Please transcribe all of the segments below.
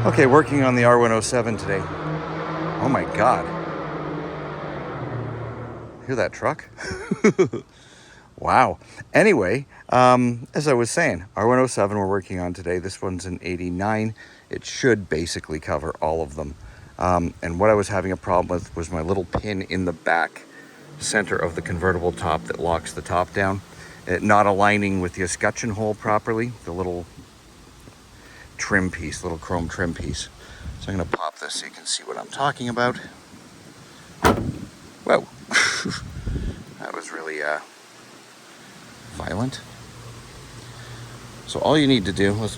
Okay, working on the R107 today. Oh my God. Hear that truck? Wow. Anyway, as I was saying, R107 we're working on today. This one's an 89. It should basically cover all of them. And what I was having a problem with was my little pin in the back center of the convertible top that locks the top down. It not aligning with the escutcheon hole properly, the little trim piece, little chrome trim piece. So I'm going to pop this so you can see what I'm talking about. Whoa. That was really violent. So all you need to do, let's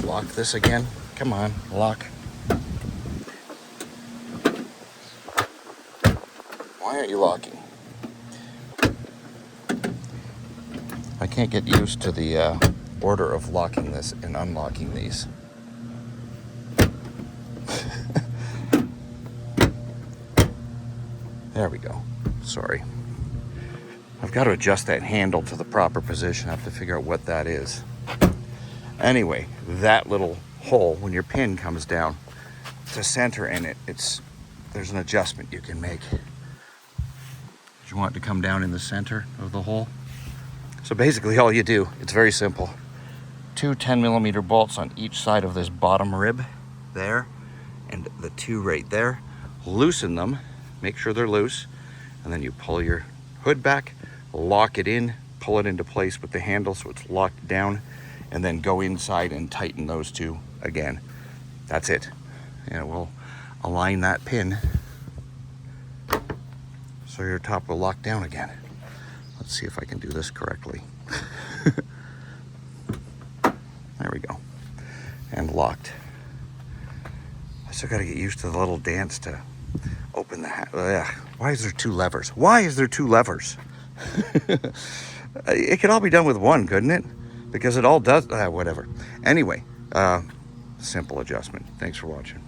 lock this again. Come on, lock. Why aren't you locking? I can't get used to the order of locking this and unlocking these. There we go. Sorry. I've got to adjust that handle to the proper position. I have to figure out what that is. Anyway, that little hole, when your pin comes down to center in it, there's an adjustment you can make. You want it to come down in the center of the hole. So basically all you do, it's very simple. 2 10mm bolts on each side of this bottom rib there, and the 2 right there. Loosen them, make sure they're loose, and then you pull your hood back, lock it in, pull it into place with the handle so it's locked down, and then go inside and tighten those 2 again. That's it. And we'll align that pin so your top will lock down again. Let's see if I can do this correctly. There we go. And locked. I still got to get used to the little dance to open the hat. Why is there 2 levers? Why is there 2 levers? It could all be done with 1, couldn't it? Because it all does, whatever. Anyway, simple adjustment. Thanks for watching.